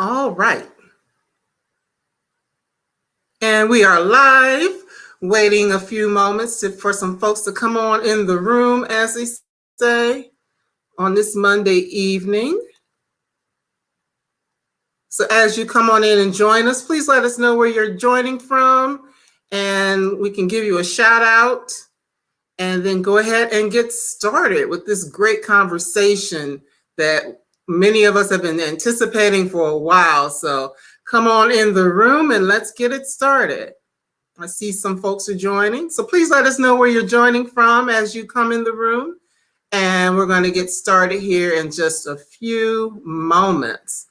All right. And we are live, waiting a few moments for some folks to come on in the room, as they say, on this Monday evening. So as you come on in and join us, please let us know where you're joining from, and we can give you a shout out, and then go ahead and get started with this great conversation that many of us have been anticipating for a while. So come on in the room and let's get it started. I see some folks are joining. So please let us know where you're joining from as you come in the room. And we're going to get started here in just a few moments.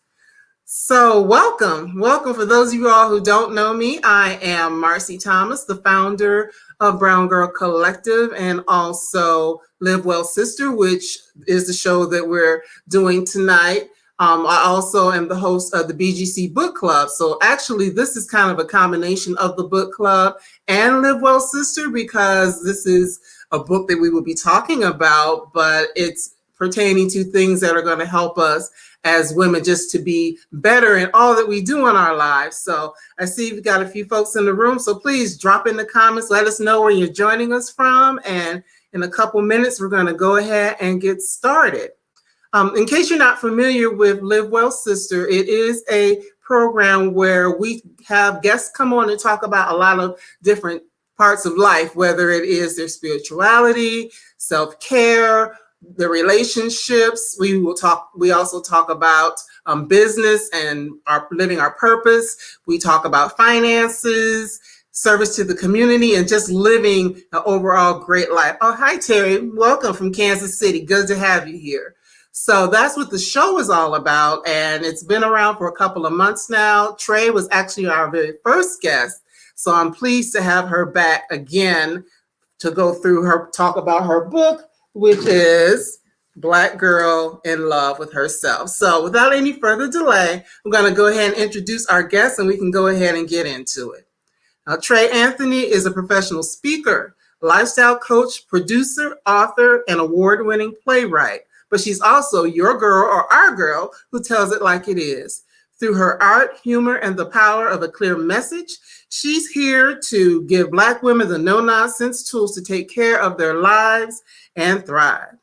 So welcome. Welcome. For those of you all who don't know me, I am Marcie Thomas, the founder of Brown Girl Collective, and also Live Well Sister, which is the show that we're doing tonight. I also am the host of the BGC Book Club. So actually, this is kind of a combination of the book club and Live Well Sister, because this is a book that we will be talking about, but it's pertaining to things that are going to help us as women just to be better in all that we do in our lives. So I see we've got a few folks in the room. So please drop in the comments. Let us know where you're joining us from. And in a couple minutes, we're going to go ahead and get started. In case you're not familiar with Live Well Sister, it is a program where we have guests come on and talk about a lot of different parts of life, whether it is their spirituality, self-care, the relationships. We also talk about business and living our purpose. We talk about finances, service to the community, and just living an overall great life. Oh, hi, Terry. Welcome from Kansas City. Good to have you here. So that's what the show is all about, and it's been around for a couple of months now. Trey was actually our very first guest, so I'm pleased to have her back again to go through talk about her book, which is Black Girl in Love with Herself. So without any further delay, I'm going to go ahead and introduce our guest, and we can go ahead and get into it. Now, Trey Anthony is a professional speaker, lifestyle coach, producer, author, and award-winning playwright. But she's also your girl, or our girl, who tells it like it is. Through her art, humor, and the power of a clear message, she's here to give Black women the no-nonsense tools to take care of their lives and thrive.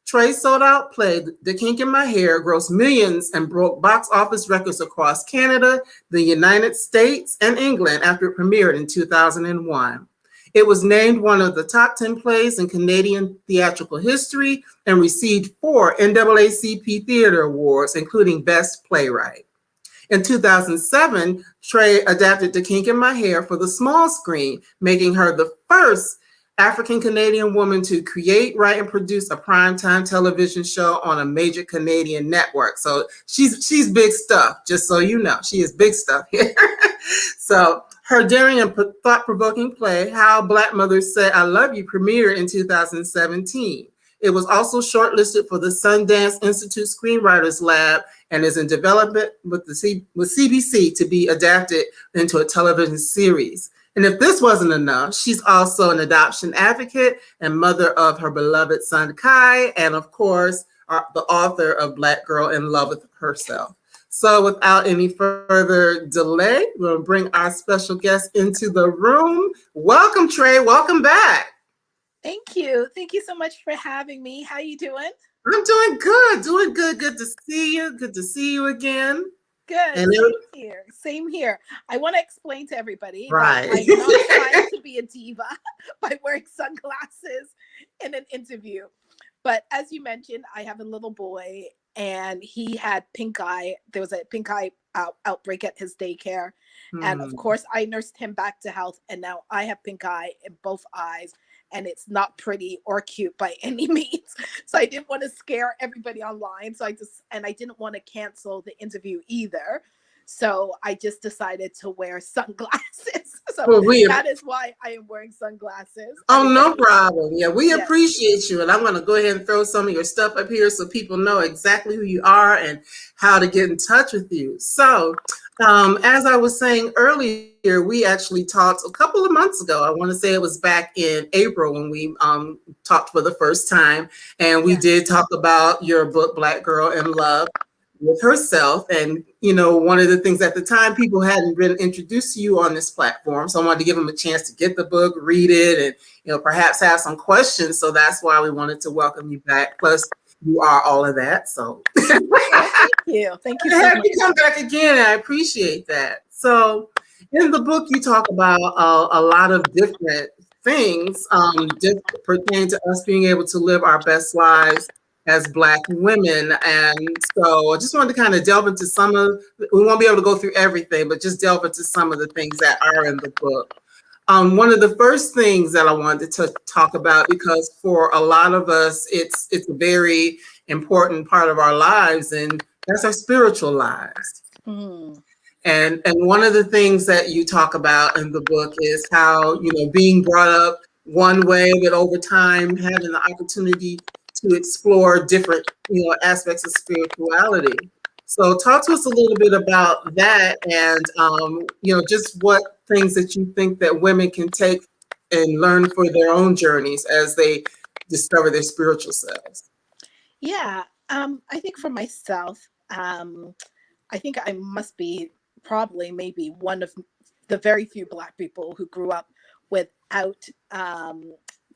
Trey's sold-out play, The Kink in My Hair, grossed millions and broke box office records across Canada, the United States, and England after it premiered in 2001. It was named one of the top 10 plays in Canadian theatrical history and received 4 NAACP Theatre Awards, including Best Playwright. In 2007, Trey adapted The Kink in My Hair for the small screen, making her the first African-Canadian woman to create, write, and produce a primetime television show on a major Canadian network. So she's big stuff, just so you know. She is big stuff here. So her daring and thought-provoking play, How Black Mothers Say I Love You, premiered in 2017. It was also shortlisted for the Sundance Institute Screenwriters Lab and is in development with CBC to be adapted into a television series. And if this wasn't enough, she's also an adoption advocate and mother of her beloved son, Kai, and of course, the author of Black Girl in Love with Herself. So without any further delay, we'll bring our special guest into the room. Welcome, Trey. Welcome back. Thank you. Thank you so much for having me. How you doing? I'm doing good. Doing good. Good to see you. Good to see you again. Good. And Same here. I want to explain to everybody right. that I'm not trying to be a diva by wearing sunglasses in an interview. But as you mentioned, I have a little boy and he had pink eye. There was a pink eye outbreak at his daycare. And of course, I nursed him back to health. And now I have pink eye in both eyes. And it's not pretty or cute by any means. So I didn't want to scare everybody online. So I didn't want to cancel the interview either. So I just decided to wear sunglasses. So that is why I am wearing sunglasses. Oh, no problem. Yeah, we appreciate you. And I'm going to go ahead and throw some of your stuff up here so people know exactly who you are and how to get in touch with you. So as I was saying earlier, we actually talked a couple of months ago. I want to say it was back in April when we talked for the first time. And we did talk about your book, Black Girl in Love with herself. And, one of the things at the time, people hadn't been introduced to you on this platform. So I wanted to give them a chance to get the book, read it, and, perhaps have some questions. So that's why we wanted to welcome you back. Plus, you are all of that. So Well, thank you. Thank you so have much. you come back again. And I appreciate that. So in the book, you talk about a lot of different things pertaining to us being able to live our best lives as Black women. And so I just wanted to kind of delve into we won't be able to go through everything, but just delve into some of the things that are in the book. One of the first things that I wanted to talk about, because for a lot of us, it's a very important part of our lives, and that's our spiritual lives. Mm. And one of the things that you talk about in the book is how, being brought up one way, but over time having the opportunity to explore different, aspects of spirituality. So talk to us a little bit about that, and, just what things that you think that women can take and learn for their own journeys as they discover their spiritual selves. Yeah, I think for myself, I think I must be probably maybe one of the very few Black people who grew up without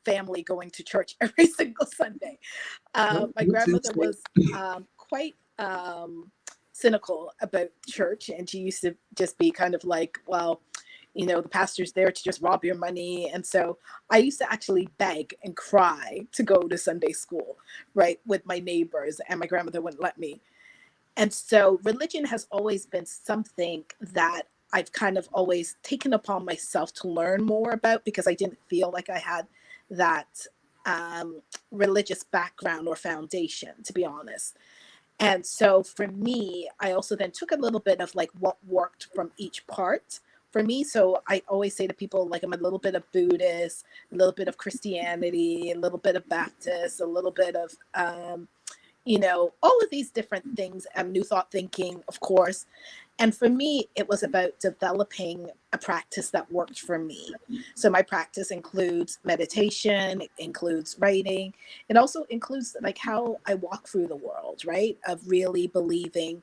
family going to church every single Sunday. My grandmother was quite cynical about church, and she used to just be kind of like, well, the pastor's there to just rob your money. And so I used to actually beg and cry to go to Sunday school, right, with my neighbors, and my grandmother wouldn't let me. And so religion has always been something that I've kind of always taken upon myself to learn more about, because I didn't feel like I had that religious background or foundation, to be honest. And so for me, I also then took a little bit of like what worked from each part for me. So I always say to people, like, I'm a little bit of Buddhist, a little bit of Christianity, a little bit of Baptist, a little bit of all of these different things, New Thought thinking, of course. And for me, it was about developing a practice that worked for me. So my practice includes meditation, it includes writing. It also includes like how I walk through the world, right? Of really believing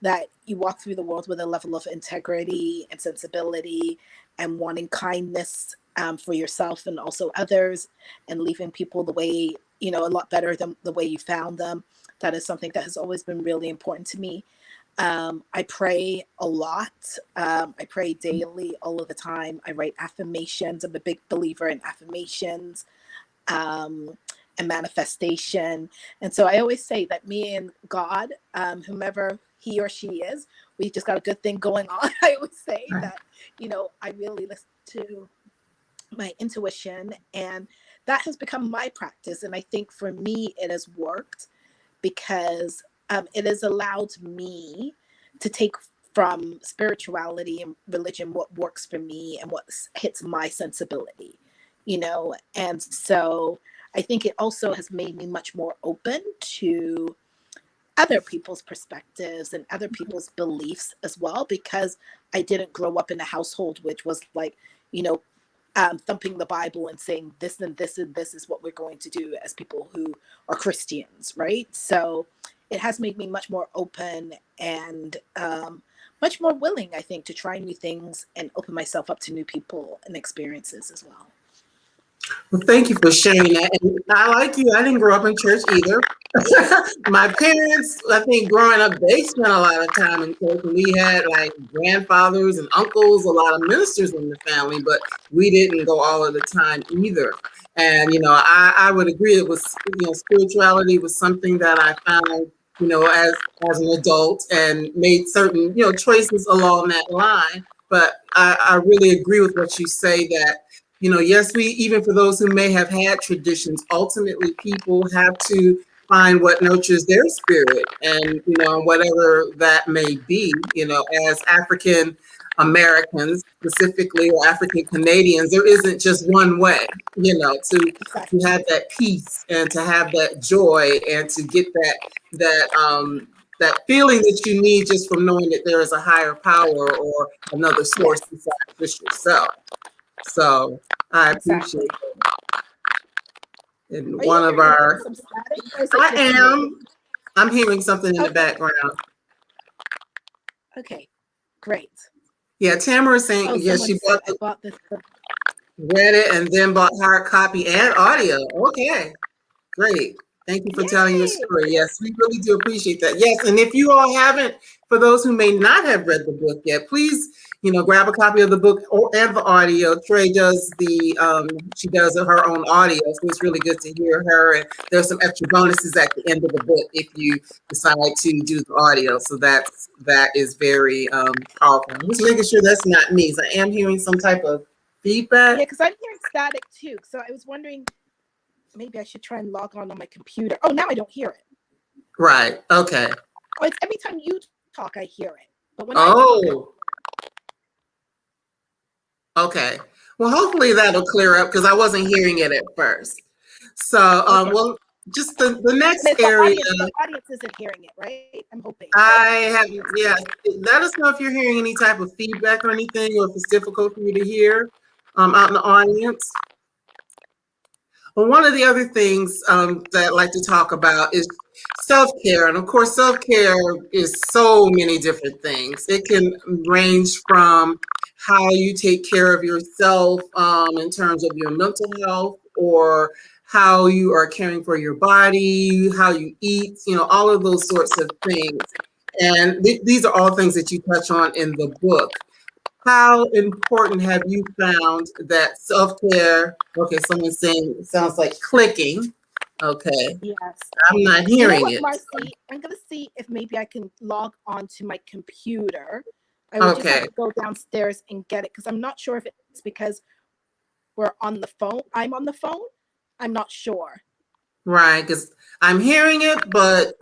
that you walk through the world with a level of integrity and sensibility and wanting kindness for yourself and also others, and leaving people the way, a lot better than the way you found them. That is something that has always been really important to me. I pray a lot. I pray daily, all of the time. I write affirmations. I'm a big believer in affirmations and manifestation. And so I always say that me and God, whomever he or she is, we just got a good thing going on. I always say that, I really listen to my intuition, and that has become my practice. And I think for me, it has worked because it has allowed me to take from spirituality and religion what works for me and what hits my sensibility, and so I think it also has made me much more open to other people's perspectives and other people's beliefs as well, because I didn't grow up in a household which was like, thumping the Bible and saying this and this and this is what we're going to do as people who are Christians, right? So it has made me much more open and much more willing, I think, to try new things and open myself up to new people and experiences as well. Well, thank you for sharing that. And I, like you, I didn't grow up in church either. My parents, I think growing up, they spent a lot of time in church. And we had like grandfathers and uncles, a lot of ministers in the family, but we didn't go all of the time either. And, I would agree it was, spirituality was something that I found, as an adult, and made certain, choices along that line. But I really agree with what you say that, yes, even for those who may have had traditions, ultimately people have to find what nurtures their spirit, and, whatever that may be, as African Americans specifically, or African Canadians, there isn't just one way, to have that peace and to have that joy and to get that feeling that you need just from knowing that there is a higher power or another source besides just yourself. So I appreciate it. And one of our, I'm hearing something in the background. Okay, great. Yeah, Tamara is saying, Oh, yes, someone she said I bought this book. read it and then bought hard copy and audio. Okay, great. Thank you for telling your Yay! story. Yes, we really do appreciate that. Yes, and if you all haven't, for those who may not have read the book yet, please, grab a copy of the book and the audio. Trey does she does her own audio, so it's really good to hear her. And there's some extra bonuses at the end of the book if you decide to do the audio. So that is very powerful. I'm just making sure that's not me. So I am hearing some type of feedback. Yeah, because I'm hearing static too. So I was wondering, maybe I should try and log on my computer. Oh, now I don't hear it. Right. Okay. Oh, it's every time you talk, I hear it. But when Oh. Okay. Well, hopefully that'll clear up because I wasn't hearing it at first. So, Okay. well, just the next And area. the audience isn't hearing it, right? I'm hoping. I have, yeah. Let us know if you're hearing any type of feedback or anything, or if it's difficult for you to hear out in the audience. Well, one of the other things that I'd like to talk about is self-care. And of course, self-care is so many different things. It can range from how you take care of yourself in terms of your mental health, or how you are caring for your body, how you eat, all of those sorts of things. And these are all things that you touch on in the book. How important have you found that self-care? Okay, someone's saying it sounds like clicking. Okay. Yes. I'm not You know hearing what, it. Marcie? I'm going to see if maybe I can log on to my computer. I would just have to go downstairs and get it because I'm not sure if it's because we're on the phone. I'm on the phone. I'm not sure. Right, because I'm hearing it, but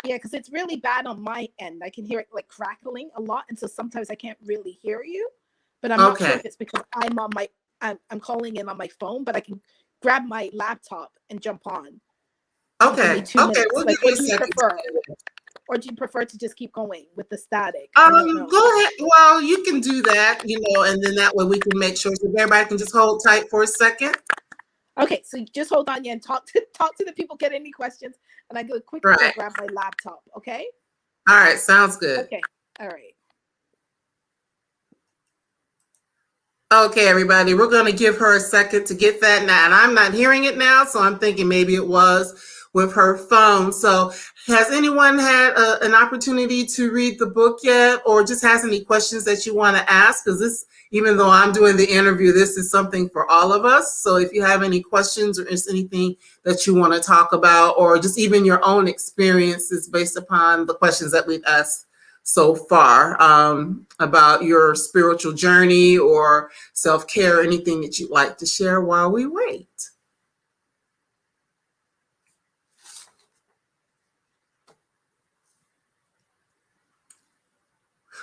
yeah, because it's really bad on my end. I can hear it like crackling a lot, and so sometimes I can't really hear you. But I'm not sure if it's because I'm calling in on my phone, but I can grab my laptop and jump on. Okay. Give me 2 minutes. We'll Like, give you what a do you second. prefer? Or do you prefer to just keep going with the static? Go ahead. Well, you can do that, and then that way we can make sure so everybody can just hold tight for a second. Okay, so just hold on and talk to the people, get any questions, and I go quickly go grab my laptop, okay? All right, sounds good. Okay, all right. Okay, everybody, we're going to give her a second to get that now. And I'm not hearing it now, so I'm thinking maybe it was with her phone. So has anyone had an opportunity to read the book yet, or just has any questions that you want to ask? Because this, even though I'm doing the interview, this is something for all of us. So if you have any questions or just anything that you want to talk about, or just even your own experiences based upon the questions that we've asked so far about your spiritual journey or self-care, anything that you'd like to share while we wait.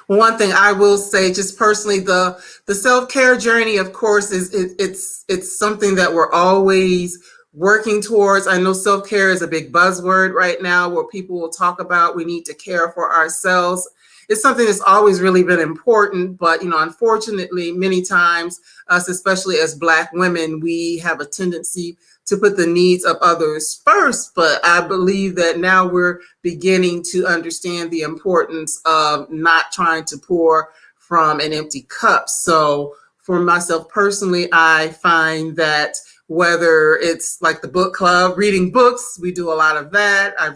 One thing I will say, just personally, the self-care journey, of course, it's something that we're always working towards. I know self-care is a big buzzword right now, where people will talk about we need to care for ourselves. It's something that's always really been important, but unfortunately, many times, us, especially as Black women, we have a tendency to put the needs of others first. But I believe that now we're beginning to understand the importance of not trying to pour from an empty cup. So for myself personally, I find that whether it's like the book club, reading books, we do a lot of that. I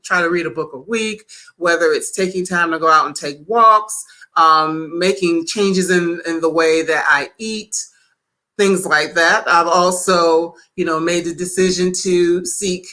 try to read a book a week, whether it's taking time to go out and take walks, making changes in the way that I eat, things like that. I've also, made the decision to seek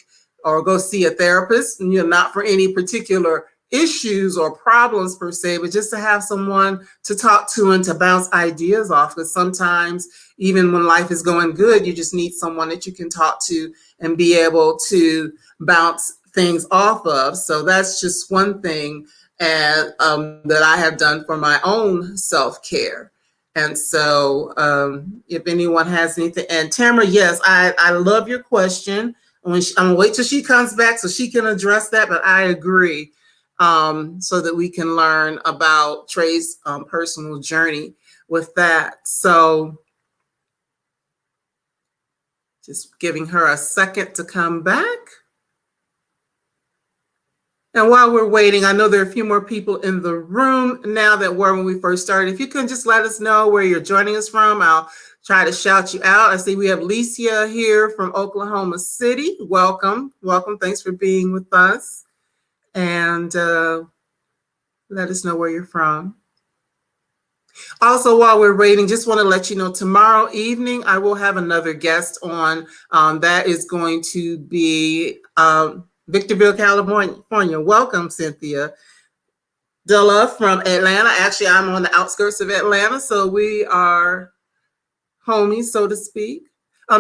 or go see a therapist, not for any particular issues or problems per se, but just to have someone to talk to and to bounce ideas off. Because sometimes, even when life is going good, you just need someone that you can talk to and be able to bounce things off of. So that's just one thing that I have done for my own self-care. And so if anyone has anything, and Tamara, yes, I love your question. I'm gonna wait till she comes back so she can address that, but I agree, so that we can learn about Trey's personal journey with that. So just giving her a second to come back. And while we're waiting, I know there are a few more people in the room now that were when we first started. If you can just let us know where you're joining us from, I'll try to shout you out. I see we have Licia here from Oklahoma City. Welcome. Welcome. Thanks for being with us. And let us know where you're from. Also, while we're waiting, just want to let you know tomorrow evening I will have another guest on. That is going to be Victorville, California. Welcome, Cynthia Dilla from Atlanta. Actually, I'm on the outskirts of Atlanta, so we are homies, so to speak.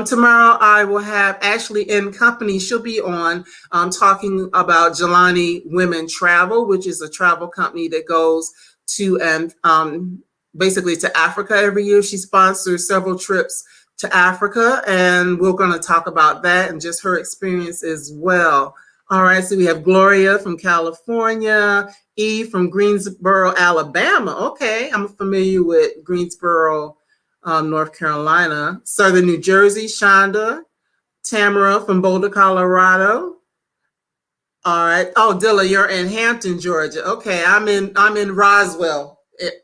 Tomorrow I will have Ashley in company. She'll be on talking about Jelani Women Travel, which is a travel company that goes to and basically to Africa every year. She sponsors several trips to Africa, and we're going to talk about that and just her experience as well. All right, so we have Gloria from California, Eve from Greensboro, Alabama. Okay, I'm familiar with Greensboro, North Carolina. Southern New Jersey, Shonda. Tamara from Boulder, Colorado. All right. Oh, Dilla, you're in Hampton, Georgia. Okay, I'm in Roswell.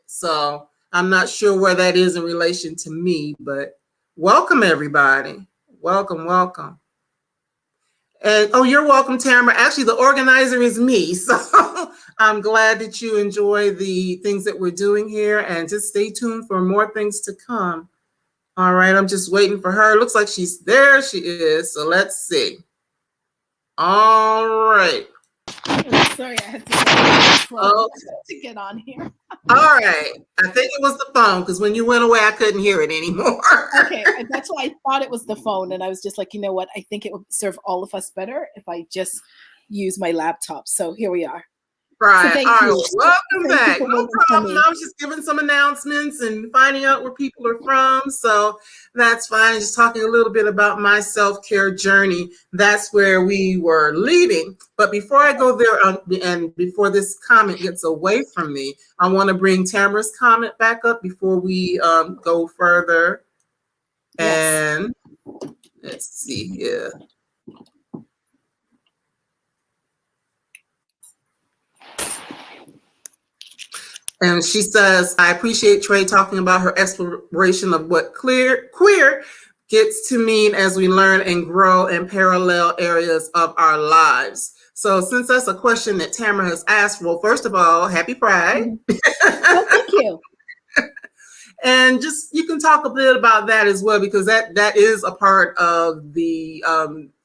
So I'm not sure where that is in relation to me, but welcome everybody. Welcome, welcome. And oh, you're welcome, Tamara. Actually, the organizer is me. So I'm glad that you enjoy the things that we're doing here, and just stay tuned for more things to come. All right, I'm just waiting for her. Looks like she's there. She is. So let's see. All right. Oh, sorry, I had to get on here. All right. I think it was the phone, because when you went away, I couldn't hear it anymore. Okay, that's why I thought it was the phone. And I was just like, you know what? I think it would serve all of us better if I just use my laptop. So here we are. Right. So All right. Welcome back. No problem. I was just giving some announcements and finding out where people are from. So that's fine. Just talking a little bit about my self-care journey. That's where we were leading. But before I go there, and before this comment gets away from me, I want to bring Tamara's comment back up before we go further. Yes. And let's see here. And she says, I appreciate Trey talking about her exploration of what queer gets to mean as we learn and grow in parallel areas of our lives. So since that's a question that Tamara has asked, well, first of all, happy Pride. Oh, thank you. And just, you can talk a bit about that as well, because that is a part of the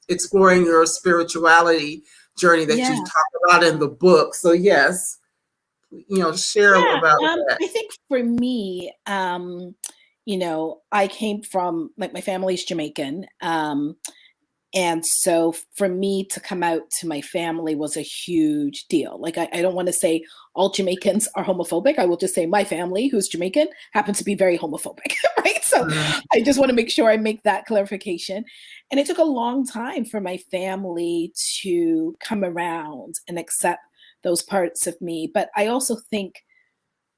exploring your spirituality journey that you talk about in the book. So yes. Share about that. I think for me, I came from, like, my family's Jamaican. And so for me to come out to my family was a huge deal. Like, I don't want to say all Jamaicans are homophobic. I will just say my family, who's Jamaican, happens to be very homophobic, right? So I just want to make sure I make that clarification. And it took a long time for my family to come around and accept those parts of me. But I also think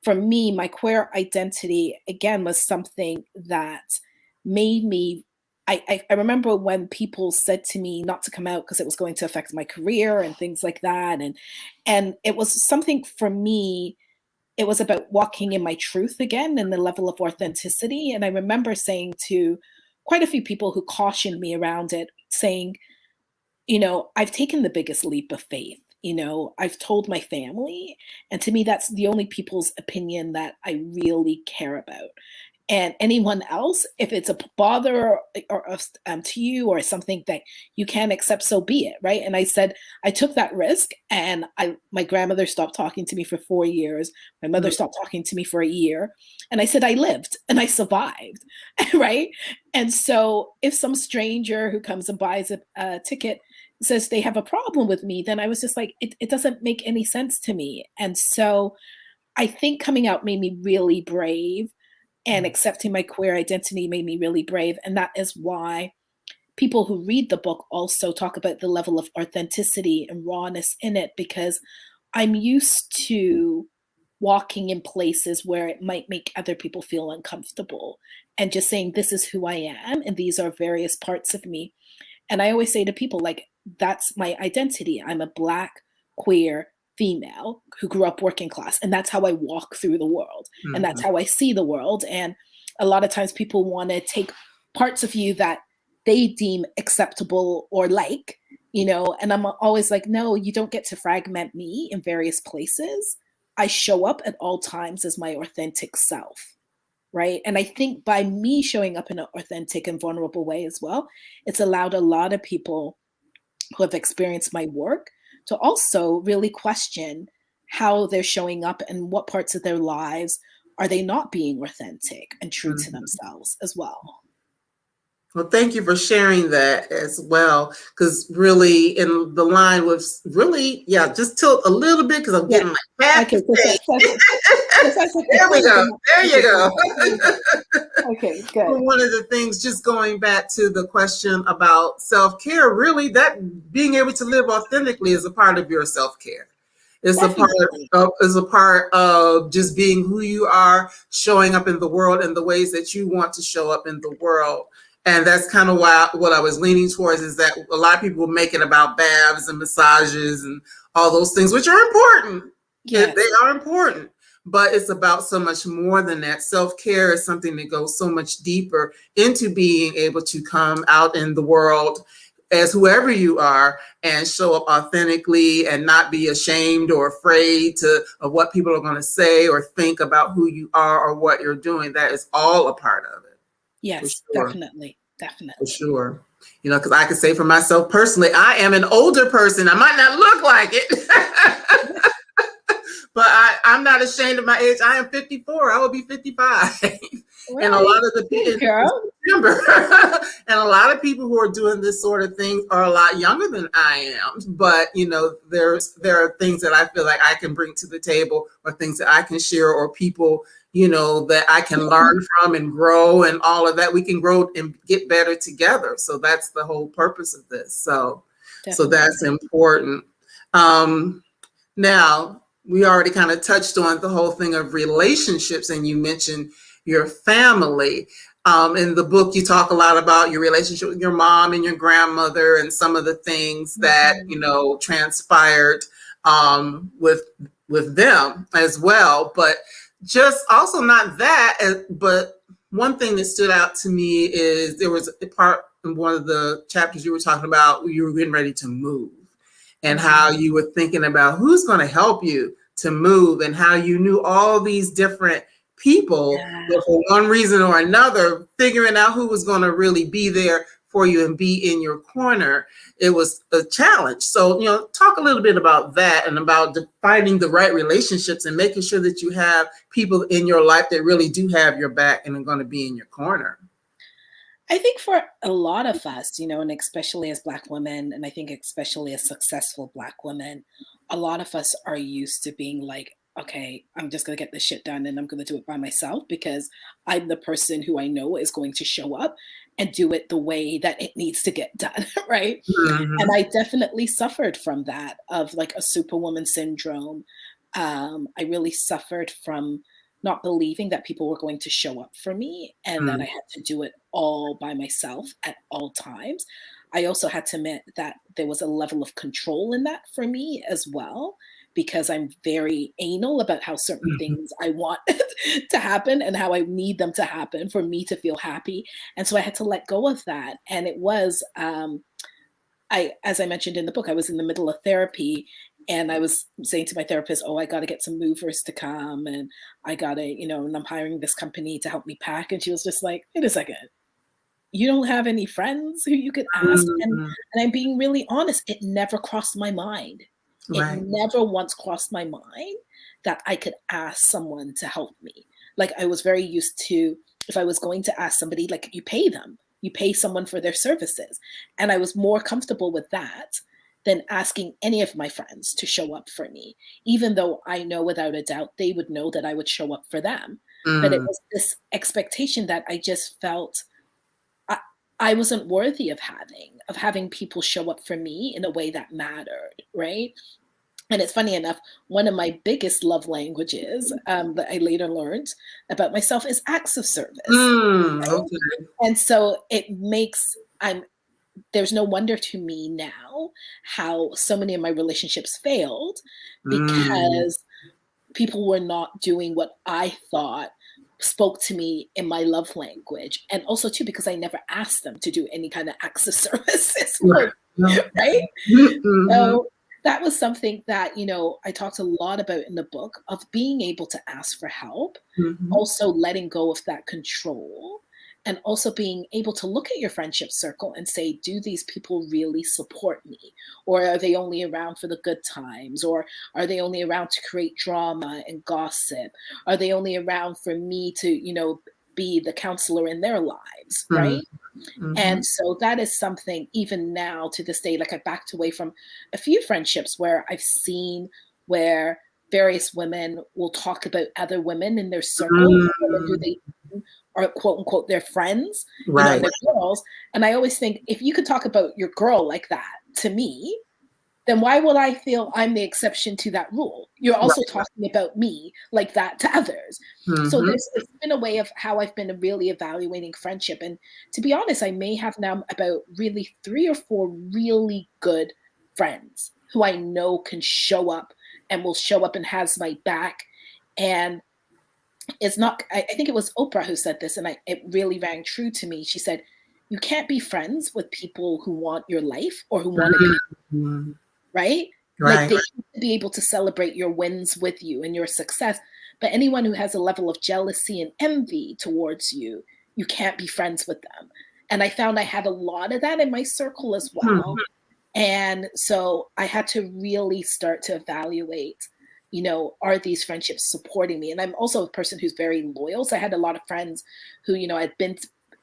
for me, my queer identity, again, was something that made me, I remember when people said to me not to come out because it was going to affect my career and things like that. And it was something for me, it was about walking in my truth again and the level of authenticity. And I remember saying to quite a few people who cautioned me around it, saying, I've taken the biggest leap of faith. I've told my family, and to me, that's the only people's opinion that I really care about. And anyone else, if it's a bother or to you or something that you can't accept, so be it, right? And I said, I took that risk, and my grandmother stopped talking to me for 4 years. My mother stopped talking to me for a year. And I said, I lived and I survived, right? And so if some stranger who comes and buys a ticket says they have a problem with me, then I was just like, it doesn't make any sense to me. And so I think coming out made me really brave, and accepting my queer identity made me really brave. And that is why people who read the book also talk about the level of authenticity and rawness in it, because I'm used to walking in places where it might make other people feel uncomfortable and just saying, this is who I am, and these are various parts of me. And I always say to people, like, that's my identity. I'm a Black queer female who grew up working class. And that's how I walk through the world. And that's how I see the world. And a lot of times people want to take parts of you that they deem acceptable or like, you know, and I'm always like, no, you don't get to fragment me in various places. I show up at all times as my authentic self. Right. And I think by me showing up in an authentic and vulnerable way as well, it's allowed a lot of people who have experienced my work to also really question how they're showing up and what parts of their lives are they not being authentic and true to themselves as well. Well, thank you for sharing that as well. Because really, in the line was really, just tilt a little bit because I'm getting my back. Okay, there we go. There you go. Okay, good. One of the things, just going back to the question about self-care, really, that being able to live authentically is a part of your self-care. It's a part of just being who you are, showing up in the world in the ways that you want to show up in the world. And that's kind of what I was leaning towards, is that a lot of people make it about baths and massages and all those things, which are important. Yes. They are important, but it's about so much more than that. Self-care is something that goes so much deeper into being able to come out in the world as whoever you are and show up authentically and not be ashamed or afraid of what people are going to say or think about who you are or what you're doing. That is all a part of it. Yes, sure. Definitely. For sure. You know, because I can say for myself personally, I am an older person. I might not look like it, but I'm not ashamed of my age. I am 54. I will be 55. Right. And a lot of the people, and a lot of people who are doing this sort of thing are a lot younger than I am. But, you know, there are things that I feel like I can bring to the table, or things that I can share, or people, you know, that I can learn from and grow, and all of that. We can grow and get better together. So that's the whole purpose of this. So that's important. Now, we already kind of touched on the whole thing of relationships, and you mentioned your family. In the book, you talk a lot about your relationship with your mom and your grandmother and some of the things that, you know, transpired with them as well. But just also not that, but one thing that stood out to me is there was a part in one of the chapters you were talking about where you were getting ready to move, and how you were thinking about who's going to help you to move, and how you knew all these different people, but for one reason or another, figuring out who was going to really be there for you and be in your corner. It was a challenge. So, you know, talk a little bit about that, and about finding the right relationships and making sure that you have people in your life that really do have your back and are going to be in your corner. I think for a lot of us, you know, and especially as Black women, and I think especially as successful Black women, a lot of us are used to being like, okay, I'm just going to get this shit done and I'm going to do it by myself because I'm the person who I know is going to show up and do it the way that it needs to get done, right? And I definitely suffered from that, of like a superwoman syndrome. I really suffered from not believing that people were going to show up for me, and that I had to do it all by myself at all times. I also had to admit that there was a level of control in that for me as well, because I'm very anal about how certain things I want to happen and how I need them to happen for me to feel happy. And so I had to let go of that. And it was, as I mentioned in the book, I was in the middle of therapy, and I was saying to my therapist, oh, I got to get some movers to come, and I got to, you know, and I'm hiring this company to help me pack. And she was just like, wait a second. You don't have any friends who you could ask? And I'm being really honest. It never crossed my mind. Right. It never once crossed my mind that I could ask someone to help me. Like, I was very used to, if I was going to ask somebody, like, you pay them, you pay someone for their services. And I was more comfortable with that than asking any of my friends to show up for me, even though I know without a doubt they would know that I would show up for them. But it was this expectation that I just felt I wasn't worthy of having people show up for me in a way that mattered, right? And it's funny enough, one of my biggest love languages that I later learned about myself is acts of service. Right? Okay. And so it makes, I'm there's no wonder to me now how so many of my relationships failed Mm. because people were not doing what I thought spoke to me in my love language. And also too, because I never asked them to do any kind of acts of services for Right. me, right? Mhm. So that was something that, I talked a lot about in the book of being able to ask for help, Mhm. also letting go of that control, and also being able to look at your friendship circle and say, do these people really support me? Or are they only around for the good times? Or are they only around to create drama and gossip? Are they only around for me to, be the counselor in their lives, Mhm. right? Mhm. And so that is something even now to this day, like I backed away from a few friendships where I've seen where various women will talk about other women in their circle, women who Mm. they are quote unquote their friends, Right. and their girls. And I always think if you could talk about your girl like that to me, then why would I feel I'm the exception to that rule? You're also Right. talking about me like that to others. So Mhm. this has been a way of how I've been really evaluating friendship. And to be honest, I may have now about really 3 or 4 really good friends who I know can show up and will show up and has my back. And it's not, I think it was Oprah who said this, and it really rang true to me. She said, you can't be friends with people who want your life or who want to be, Mhm. right? Like Right. they need to be able to celebrate your wins with you and your success. But anyone who has a level of jealousy and envy towards you, you can't be friends with them. And I found I had a lot of that in my circle as Mhm. well. And so I had to really start to evaluate, are these friendships supporting me? And I'm also a person who's very loyal. So I had a lot of friends who,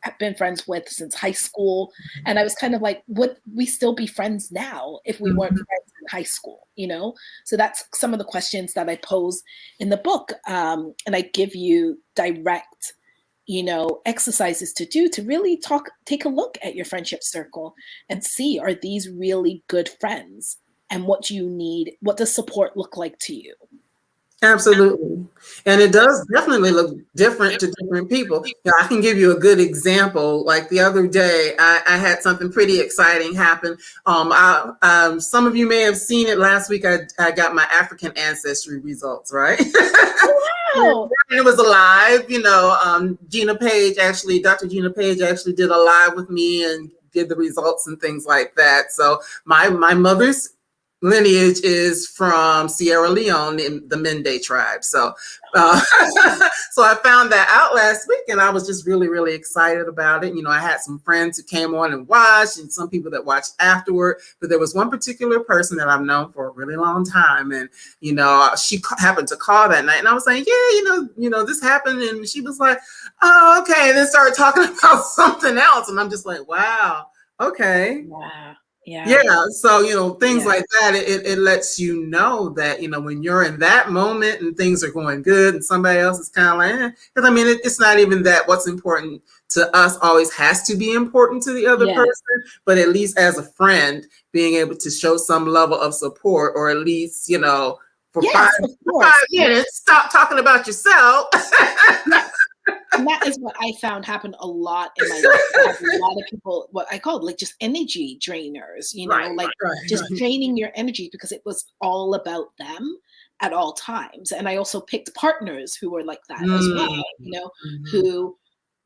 I've been friends with since high school. And I was kind of like, would we still be friends now if we weren't Mhm. friends in high school? So that's some of the questions that I pose in the book. And I give you direct exercises to do to really take a look at your friendship circle and see, are these really good friends? And what do you need? What does support look like to you? Absolutely. And it does definitely look different to different people. I can give you a good example. Like the other day, I had something pretty exciting happen. Some of you may have seen it last week. I got my African ancestry results, right? Oh, It was a live, Dr. Gina Page actually did a live with me and did the results and things like that. So my mother's lineage is from Sierra Leone in the Mende tribe. So, uh, so I found that out last week, and I was just really, really excited about it. I had some friends who came on and watched, and some people that watched afterward. But there was one particular person that I've known for a really long time, and she happened to call that night, and I was saying, yeah, this happened, and she was like, oh, okay, and then started talking about something else, and I'm just like, wow, okay. yeah, yeah, Yeah, so things yeah, like that, it lets you know that when you're in that moment and things are going good, and somebody else is kind of like, because it's not even that what's important to us always has to be important to the other yeah. person, but at least as a friend, being able to show some level of support, or at least for five Yes, of for five course. minutes, stop talking about yourself. Yeah. And that is what I found happened a lot in my life. I had a lot of people, what I called like just energy drainers, Right, like just right. draining your energy because it was all about them at all times. And I also picked partners who were like that as well, Mm. Mhm. who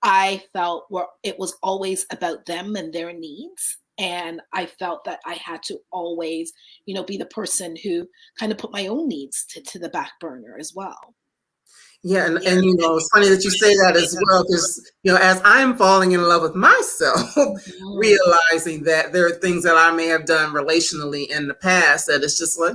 I felt it was always about them and their needs. And I felt that I had to always, be the person who kind of put my own needs to the back burner as well. Yeah, and it's funny that you say that as well, because as I'm falling in love with myself, Mhm. realizing that there are things that I may have done relationally in the past that it's just like,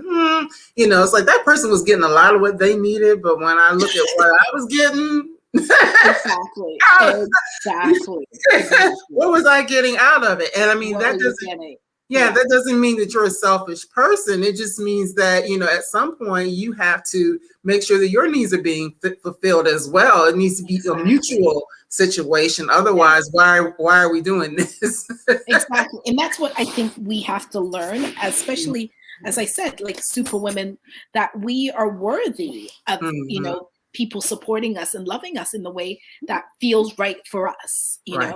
it's like that person was getting a lot of what they needed, but when I look at what I was getting, Exactly. Exactly. what Exactly. was I getting out of it? And I mean, What that were you doesn't getting? yeah, Yeah. that doesn't mean that you're a selfish person. It just means that, at some point you have to make sure that your needs are being fulfilled as well. It needs to be a Exactly. mutual situation. Yeah. Otherwise, why are we doing this? Exactly. And that's what I think we have to learn, especially as I said, like super women, that we are worthy of, Mhm. people supporting us and loving us in the way that feels right for us, Right.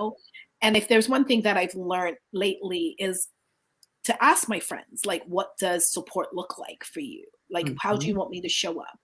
And if there's one thing that I've learned lately is to ask my friends, like, what does support look like for you? Like, how do you want me to show up?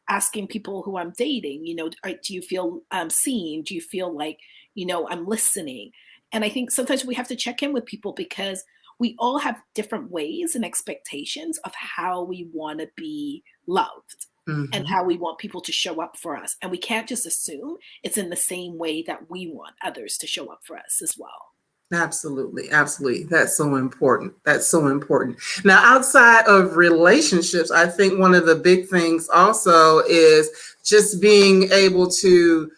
Asking people who I'm dating, do you feel seen? Do you feel like, I'm listening? And I think sometimes we have to check in with people because we all have different ways and expectations of how we want to be loved and how we want people to show up for us. And we can't just assume it's in the same way that we want others to show up for us as well. Absolutely. Absolutely. That's so important. That's so important. Now, outside of relationships, I think one of the big things also is just being able to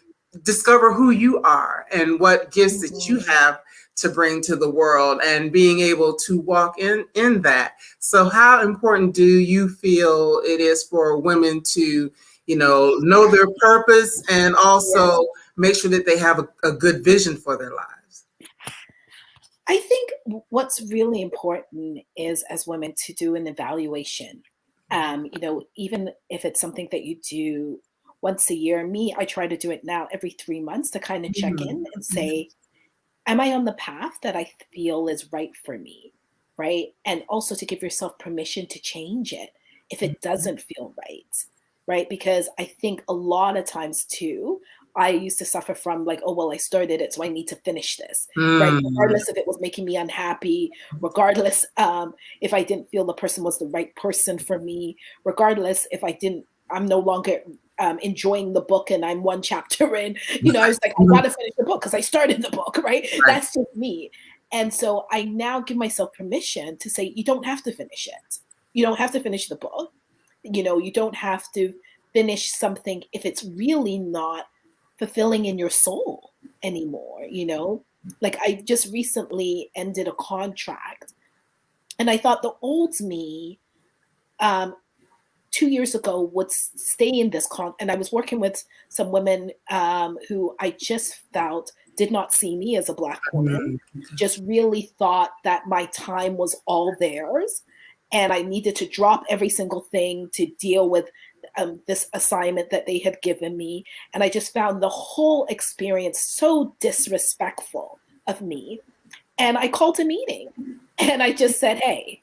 discover who you are and what gifts that you have to bring to the world and being able to walk in that. So how important do you feel it is for women to, know their purpose and also make sure that they have a good vision for their lives? I think what's really important is as women to do an evaluation. Even if it's something that you do once a year, I try to do it now every 3 months to kind of check in and say, am I on the path that I feel is right for me? Right. And also to give yourself permission to change it if it doesn't feel right. Right. Because I think a lot of times too, I used to suffer from like, oh, well, I started it, so I need to finish this, right? Regardless if it was making me unhappy, regardless if I didn't feel the person was the right person for me, regardless if I'm no longer enjoying the book and I'm one chapter in, I was like, I got to finish the book because I started the book, right? That's just me. And so I now give myself permission to say, you don't have to finish it. You don't have to finish the book. You don't have to finish something if it's really not fulfilling in your soul anymore. Like I just recently ended a contract and I thought the old me 2 years ago would stay in this and I was working with some women who I just felt did not see me as a Black woman, just really thought that my time was all theirs and I needed to drop every single thing to deal with this assignment that they had given me. And I just found the whole experience so disrespectful of me. And I called a meeting and I just said, hey,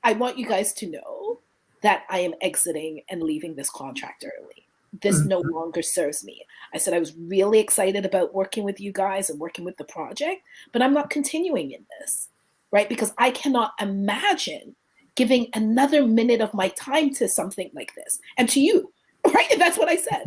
I want you guys to know that I am exiting and leaving this contract early. This no longer serves me. I said, I was really excited about working with you guys and working with the project, but I'm not continuing in this, right? Because I cannot imagine giving another minute of my time to something like this and to you, right? And that's what I said.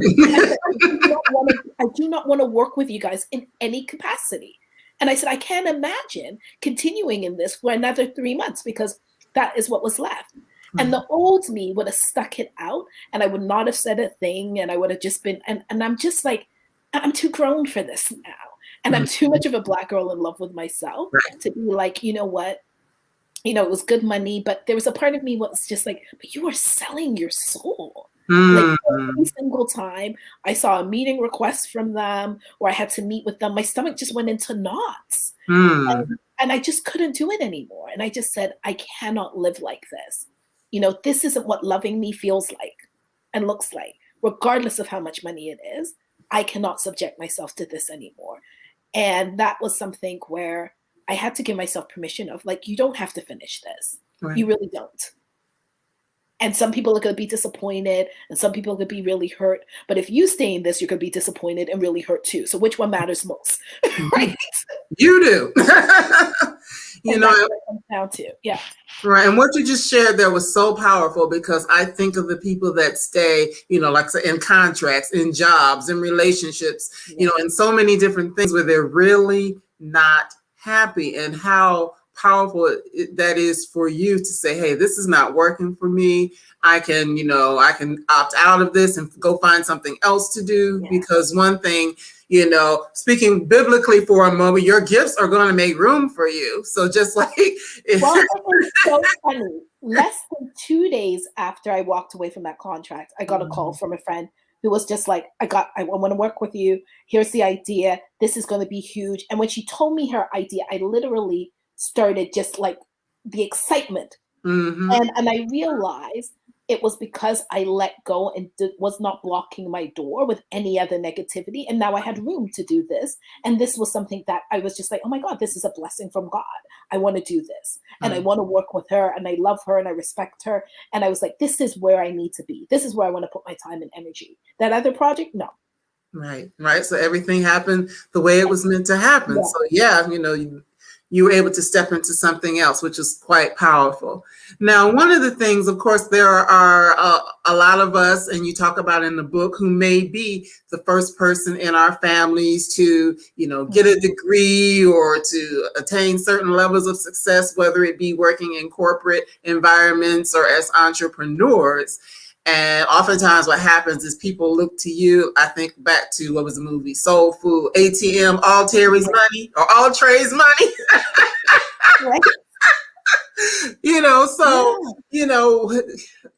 I do not want to work with you guys in any capacity. And I said, I can't imagine continuing in this for another 3 months because that is what was left. And the old me would have stuck it out and I would not have said a thing and I would have just been, and I'm just like, I'm too grown for this now. And I'm too much of a Black girl in love with myself to be like, you know what? It was good money, but there was a part of me was just like, but you are selling your soul. Like every single time I saw a meeting request from them or I had to meet with them, my stomach just went into knots. And I just couldn't do it anymore. And I just said, I cannot live like this. This isn't what loving me feels like and looks like, regardless of how much money it is. I cannot subject myself to this anymore. And that was something where I had to give myself permission of like, you don't have to finish this. Right. You really don't. And some people are going to be disappointed and some people are going to be really hurt. But if you stay in this, you're going to be disappointed and really hurt too. So which one matters most? Right? You do. You know, that's what it comes down to. Yeah. Right. And what you just shared there was so powerful because I think of the people that stay, like in contracts, in jobs, in relationships, in so many different things where they're really not happy, and how powerful that is for you to say, hey, this is not working for me. I can opt out of this and go find something else to do. Because one thing, speaking biblically for a moment, your gifts are going to make room for you. So just like, well, it was so funny. Less than 2 days after I walked away from that contract, I got a call from a friend who was just like, I want to work with you. Here's the idea. This is going to be huge. And when she told me her idea, I literally started just like the excitement. And I realized it was because I let go and was not blocking my door with any other negativity. And now I had room to do this. And this was something that I was just like, oh my God, this is a blessing from God. I want to do this. And I want to work with her, and I love her, and I respect her. And I was like, this is where I need to be. This is where I want to put my time and energy. That other project, no. Right. So everything happened the way it was meant to happen. Yeah. So yeah, you were able to step into something else, which is quite powerful. Now, one of the things, of course, there are a lot of us, and you talk about in the book, who may be the first person in our families to, get a degree or to attain certain levels of success, whether it be working in corporate environments or as entrepreneurs. And oftentimes what happens is people look to you. I think back to, what was the movie? Soul Food, ATM, all Terry's money or all Trey's money. Right.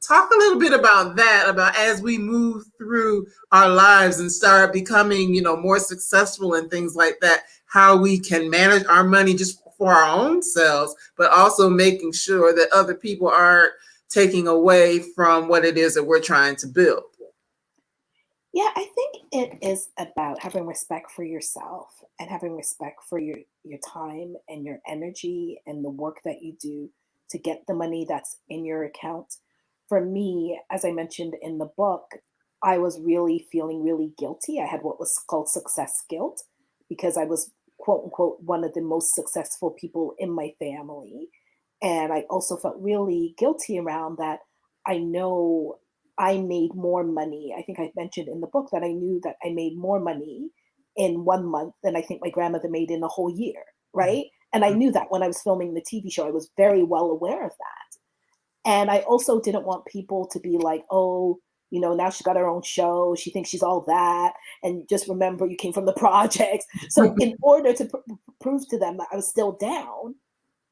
Talk a little bit about that, about as we move through our lives and start becoming, more successful and things like that, how we can manage our money just for our own selves, but also making sure that other people aren't taking away from what it is that we're trying to build. Yeah, I think it is about having respect for yourself and having respect for your time and your energy and the work that you do to get the money that's in your account. For me, as I mentioned in the book, I was really feeling really guilty. I had what was called success guilt because I was, quote unquote, one of the most successful people in my family. And I also felt really guilty around that. I know I made more money. I think I mentioned in the book that I knew that I made more money in 1 month than I think my grandmother made in a whole year, right? And I knew that when I was filming the TV show, I was very well aware of that. And I also didn't want people to be like, oh, now she's got her own show. She thinks she's all that. And just remember, you came from the projects. So in order to prove to them that I was still down,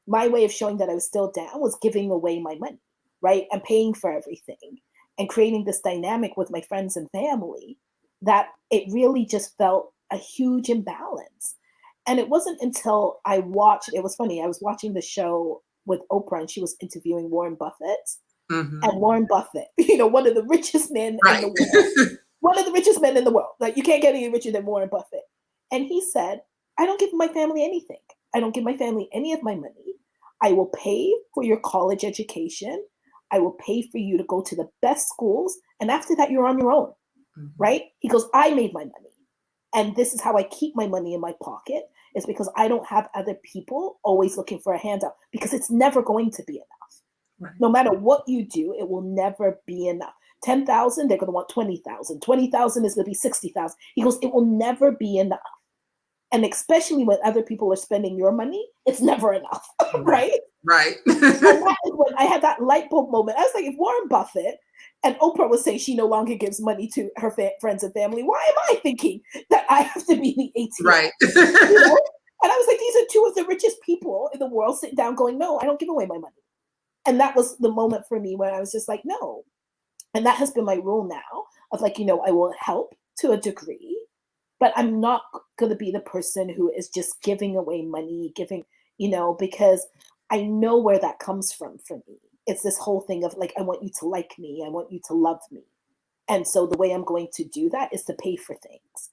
my way of showing that I was still down was giving away my money, right? And paying for everything and creating this dynamic with my friends and family that it really just felt a huge imbalance. And it wasn't until it was funny, I was watching the show with Oprah and she was interviewing Warren Buffett. Mm-hmm. And Warren Buffett, one of the richest men in the world, one of the richest men in the world. Like, you can't get any richer than Warren Buffett. And he said, I don't give my family anything. I don't give my family any of my money. I will pay for your college education. I will pay for you to go to the best schools. And after that, you're on your own, right? He goes, I made my money. And this is how I keep my money in my pocket, is because I don't have other people always looking for a handout, because it's never going to be enough. Right. No matter what you do, it will never be enough. 10,000, they're going to want 20,000. 20,000 is going to be 60,000. He goes, it will never be enough. And especially when other people are spending your money, it's never enough, right? Right. And that is when I had that light bulb moment. I was like, if Warren Buffett and Oprah was saying she no longer gives money to her friends and family, why am I thinking that I have to be the ATM? Right. And I was like, these are two of the richest people in the world sitting down going, no, I don't give away my money. And that was the moment for me when I was just like, no. And that has been my rule now of like, I will help to a degree, but I'm not going to be the person who is just giving away money, because I know where that comes from for me. It's this whole thing of like, I want you to like me. I want you to love me. And so the way I'm going to do that is to pay for things.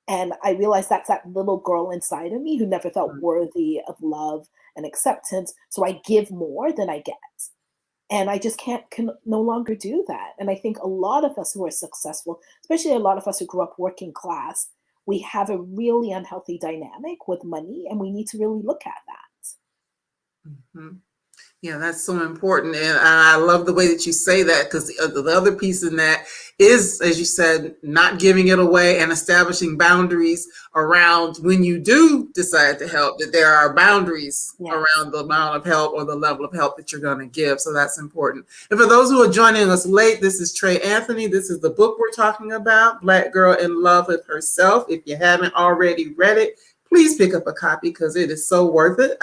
And I realized that's that little girl inside of me who never felt worthy of love and acceptance. So I give more than I get. And I just can no longer do that. And I think a lot of us who are successful, especially a lot of us who grew up working class, we have a really unhealthy dynamic with money, and we need to really look at that. Mm-hmm. Yeah, that's so important. And I love the way that you say that, because the other piece in that is, as you said, not giving it away and establishing boundaries around when you do decide to help, that there are boundaries around the amount of help or the level of help that you're going to give. So that's important. And for those who are joining us late, this is Trey Anthony. This is the book we're talking about, Black Girl in Love with Herself. If you haven't already read it, please pick up a copy, because it is so worth it.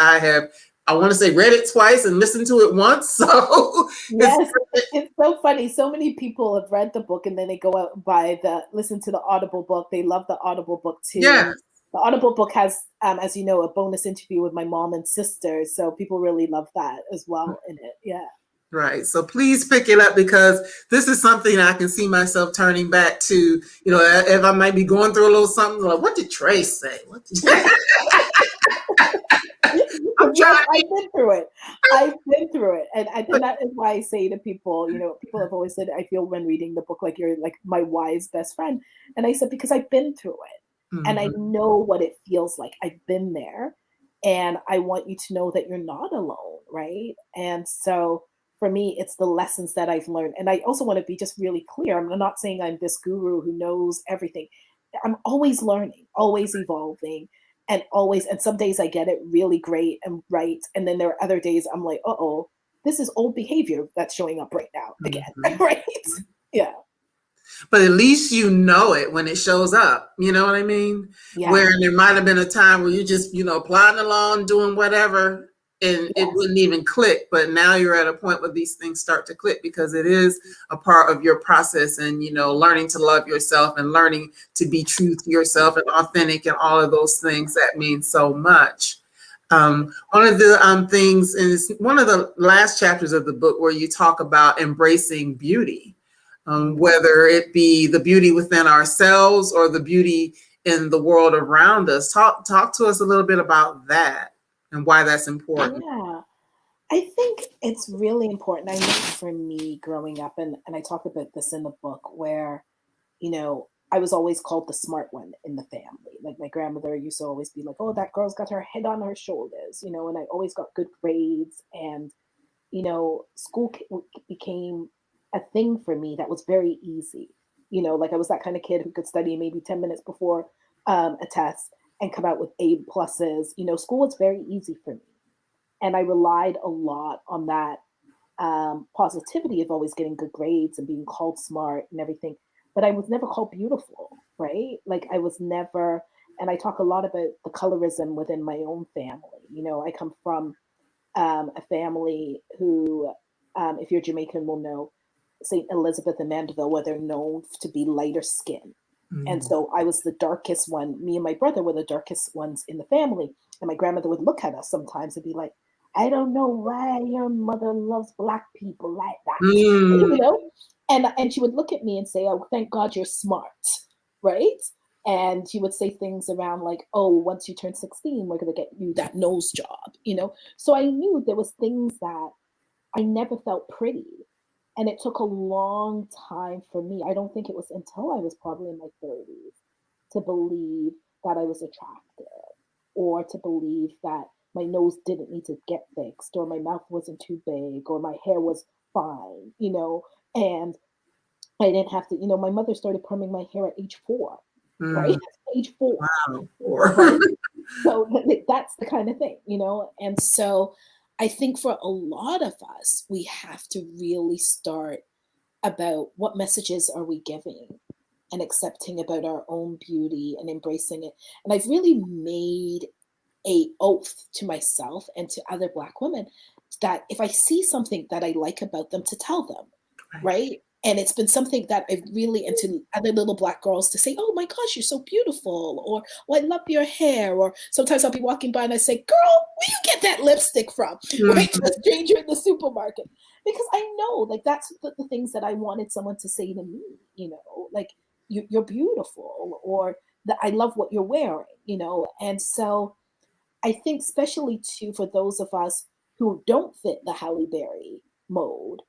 I want to say read it twice and listened to it once. So yes, it's so funny. So many people have read the book and then they go out and listen to the Audible book. They love the Audible book too. Yeah. The Audible book has, as a bonus interview with my mom and sister. So people really love that as well in it. Yeah. Right. So please pick it up because this is something I can see myself turning back to, if I might be going through a little something like, what did Trey say? What did I'm Yes, trying I've been through it. I've been through it. And that is why I say to people, people have always said, I feel when reading the book like you're like my wise best friend. And I said, because I've been through it and I Mhm. know what it feels like. I've been there and I want you to know that you're not alone, right? And so for me, it's the lessons that I've learned. And I also want to be just really clear. I'm not saying I'm this guru who knows everything. I'm always learning, always evolving and always, and some days I get it really great and right. And then there are other days I'm like, uh-oh, this is old behavior that's showing up right now again. Mhm. Right? Yeah. But at least you know it when it shows up. You know what I mean? Yeah. Where there might have been a time where you just, plodding along, doing whatever, and it Yes. wouldn't even click. But now you're at a point where these things start to click because it is a part of your process and, learning to love yourself and learning to be true to yourself and authentic and all of those things that mean so much. One of the things, and it's one of the last chapters of the book where you talk about embracing beauty, whether it be the beauty within ourselves or the beauty in the world around us. Talk to us a little bit about that and why that's important. Yeah. I think it's really important. I know for me growing up, and I talk about this in the book, where, I was always called the smart one in the family. Like my grandmother used to always be like, oh, that girl's got her head on her shoulders, and I always got good grades. And, school became a thing for me that was very easy. Like I was that kind of kid who could study maybe 10 minutes before a test and come out with A pluses. School was very easy for me. And I relied a lot on that positivity of always getting good grades and being called smart and everything. But I was never called beautiful, right? Like I was never, and I talk a lot about the colorism within my own family. I come from a family who, if you're Jamaican, will know St. Elizabeth and Mandeville, where they're known to be lighter skin. And Mm. so I was the darkest one. Me and my brother were the darkest ones in the family. And my grandmother would look at us sometimes and be like, I don't know why your mother loves black people like that. Mm. And she would look at me and say, oh, thank God you're smart. Right. And she would say things around like, oh, once you turn 16, we're going to get you that nose job. So I knew there was things that I never felt pretty. And it took a long time for me. I don't think it was until I was probably in my 30s to believe that I was attractive or to believe that my nose didn't need to get fixed or my mouth wasn't too big or my hair was fine. And I didn't have to, my mother started perming my hair at age 4, right? Mm. Age 4, Wow. Or right? So that's the kind of thing. And so I think for a lot of us, we have to really start about what messages are we giving and accepting about our own beauty and embracing it. And I've really made a oath to myself and to other black women that if I see something that I like about them, to tell them, right. right? And it's been something that I've really, and to other little black girls to say, oh my gosh, you're so beautiful, or oh, I love your hair, or sometimes I'll be walking by and I say, girl, where you get that lipstick from, right? To Mhm. a stranger in the supermarket. Because I know, like, that's the things that I wanted someone to say to me, like, you're beautiful, or that I love what you're wearing. And so I think, especially too, for those of us who don't fit the Halle Berry mode,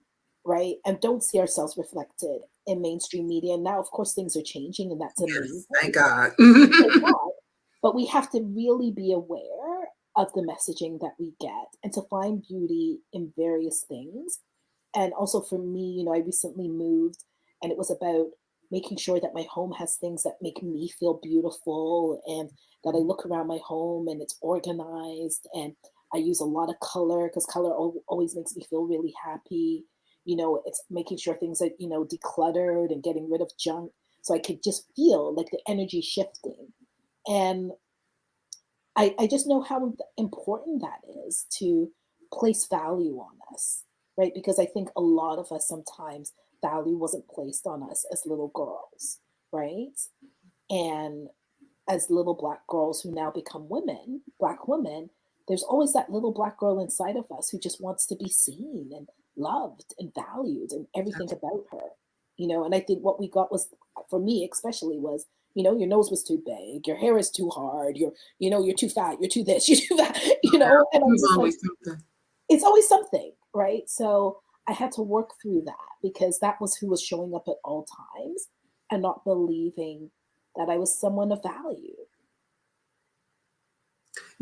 right, and don't see ourselves reflected in mainstream media. And now, of course, things are changing, and that's amazing. Yes. Thank God. Thank God. But we have to really be aware of the messaging that we get and to find beauty in various things. And also for me, I recently moved and it was about making sure that my home has things that make me feel beautiful and that I look around my home and it's organized and I use a lot of color because color always makes me feel really happy. It's making sure things are, decluttered and getting rid of junk so I could just feel like the energy shifting. And I just know how important that is to place value on us, right? Because I think a lot of us sometimes value wasn't placed on us as little girls, right? And as little black girls who now become women, black women, there's always that little black girl inside of us who just wants to be seen and loved and valued and everything about her, you know. And I think what we got was, for me especially, was, you know, your nose was too big, your hair is too hard, you're too fat, you're too this, you're too that, you know. And I'm There's just like, always something. it's always something, right? So I had to work through that because that was who was showing up at all times and not believing that I was someone of value.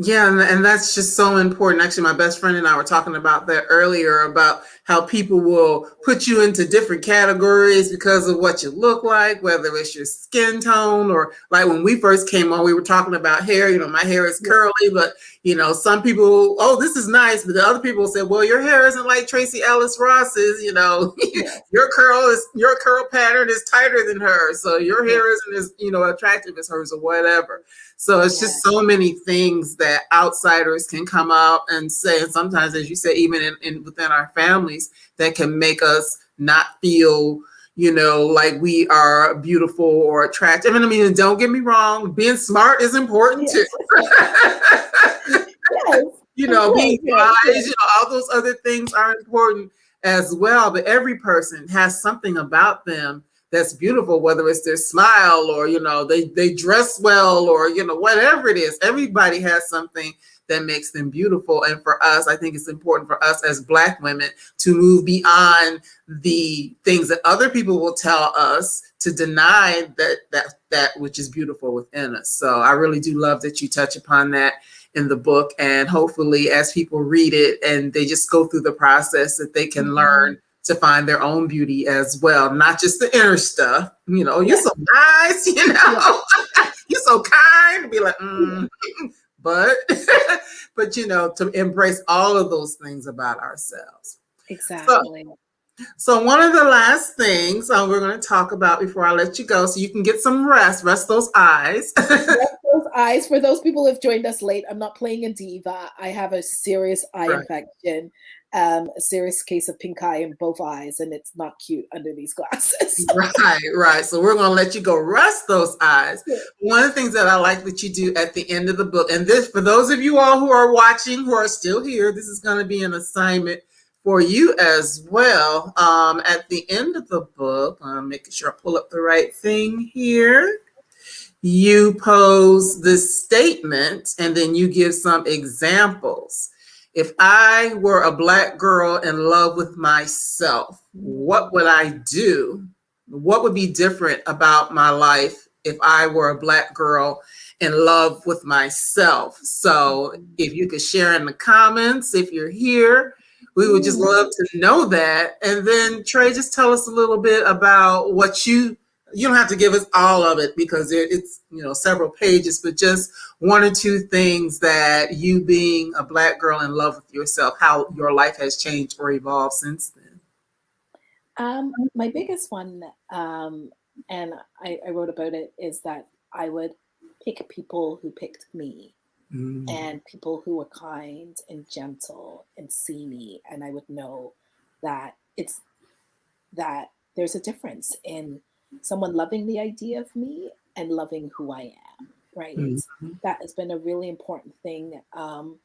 Yeah, and that's just so important. Actually, my best friend and I were talking about that earlier, about how people will put you into different categories because of what you look like, whether it's your skin tone, or like when we first came on, we were talking about hair. You know, my hair is Yeah. curly, but you know, some people, oh, this is nice, but the other people said, well, your hair isn't like Tracy Ellis Ross's. You know, Yeah. your curl pattern is tighter than hers, so your hair isn't as, you know, attractive as hers, or whatever. So it's just so many things that outsiders can come out and say, and sometimes, as you say, even in within our families, that can make us not feel, you know, like we are beautiful or attractive. And I mean, don't get me wrong, being smart is important too. Yes, You know, being wise, yes. you know, all those other things are important as well. But every person has something about them that's beautiful, whether it's their smile, or, you know, they dress well, or, you know, whatever it is. Everybody has something that makes them beautiful. And for us, I think it's important for us as Black women to move beyond the things that other people will tell us, to deny that which is beautiful within us. So I really do love that you touch upon that in the book, and hopefully as people read it and they just go through the process, that they can learn to find their own beauty as well, not just the inner stuff. You know, you're so nice, you know, you're so kind, be like, but but you know, to embrace all of those things about ourselves. Exactly. So one of the last things we're going to talk about before I let you go, so you can get some rest those eyes. Rest those eyes. For those people who have joined us late, I'm not playing a diva. I have a serious eye infection, a serious case of pink eye in both eyes, and it's not cute under these glasses. Right. So we're going to let you go rest those eyes. Yeah. One of the things that I like that you do at the end of the book, and this, for those of you all who are watching, who are still here, this is going to be an assignment for you as well. At the end of the book, I'm making sure I pull up the right thing here. You pose this statement and then you give some examples. If I were a Black girl in love with myself, what would I do? What would be different about my life if I were a Black girl in love with myself? So if you could share in the comments, if you're here, we would just love to know that. And then Trey, just tell us a little bit about what you don't have to give us all of it because it's, you know, several pages, but just one or two things that you, being a Black girl in love with yourself, how your life has changed or evolved since then. My biggest one, and I wrote about it, is that I would pick people who picked me. And people who were kind and gentle and see me, and I would know that there's a difference in someone loving the idea of me and loving who I am, right? That has been a really important thing, of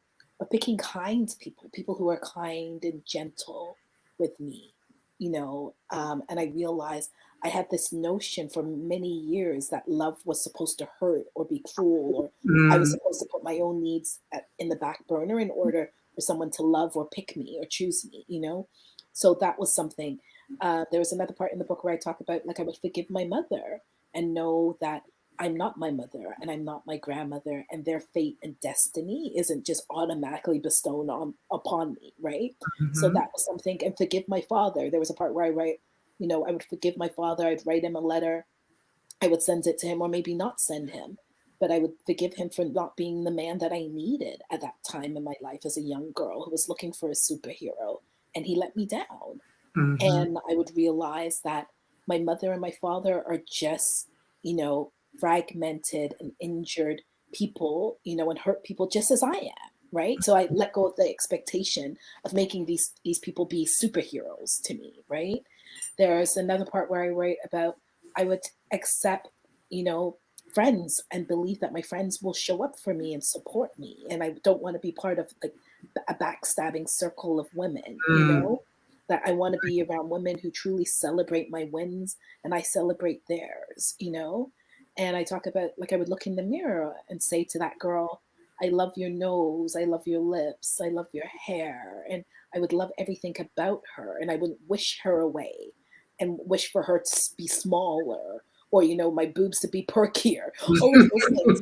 picking kind people who are kind and gentle with me, you know. And I realized I had this notion for many years that love was supposed to hurt or be cruel, or I was supposed to put my own needs in the back burner in order for someone to love or pick me or choose me, you know? So that was something. There was another part in the book where I talk about, like, I would forgive my mother and know that I'm not my mother and I'm not my grandmother, and their fate and destiny isn't just automatically bestowed upon me, right? So that was something. And forgive my father. There was a part where I write, you know, I would forgive my father. I'd write him a letter. I would send it to him, or maybe not send him, but I would forgive him for not being the man that I needed at that time in my life as a young girl who was looking for a superhero, and he let me down. And I would realize that my mother and my father are just, you know, fragmented and injured people, you know, and hurt people just as I am, right? So I let go of the expectation of making these people be superheroes to me, right? There's another part where I write about, I would accept, you know, friends and believe that my friends will show up for me and support me. And I don't want to be part of, like, a backstabbing circle of women, you know? that I want to be around women who truly celebrate my wins and I celebrate theirs, And I talk about, like, I would look in the mirror and say to that girl, I love your nose, I love your lips, I love your hair. And I would love everything about her. And I would wish her away and wish for her to be smaller or, my boobs to be perkier, all of those things,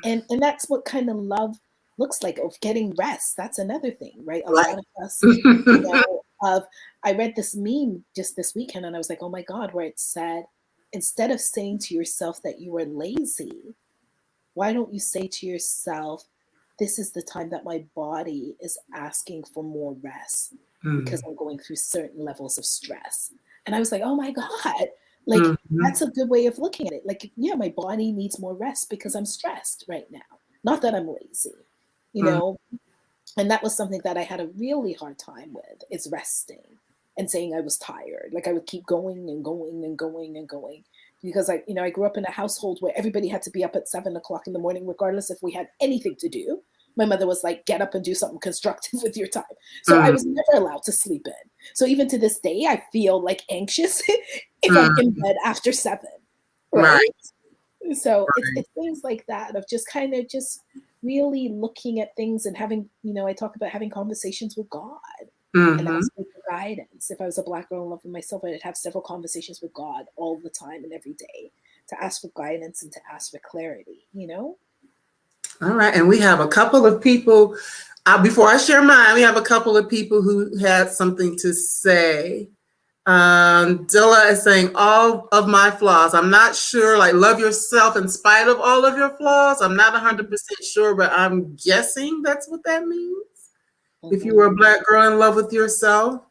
And that's what kind of love looks like, of getting rest. That's another thing, right? A lot of us, I read this meme just this weekend and I was like, oh my God, where it said, instead of saying to yourself that you are lazy, why don't you say to yourself, this is the time that my body is asking for more rest because I'm going through certain levels of stress. And I was like, oh my God, like that's a good way of looking at it. Like, yeah, my body needs more rest because I'm stressed right now. Not that I'm lazy, And that was something that I had a really hard time with, is resting and saying I was tired. Like I would keep going and going and going and going because I grew up in a household where everybody had to be up at 7 o'clock in the morning, regardless if we had anything to do. My mother was like, get up and do something constructive with your time. So I was never allowed to sleep in. So even to this day, I feel like anxious if I'm in bed after 7. Right. So it's things like that, of just kind of just really looking at things and having, I talk about having conversations with God and asking for guidance. If I was a Black girl in love with myself, I'd have several conversations with God all the time and every day to ask for guidance and to ask for clarity, All right. And we have a couple of people, before I share mine, we have a couple of people who had something to say. Dilla is saying, all of my flaws. I'm not sure, like, love yourself in spite of all of your flaws. I'm not 100% sure, but I'm guessing that's what that means. If you were a Black girl in love with yourself.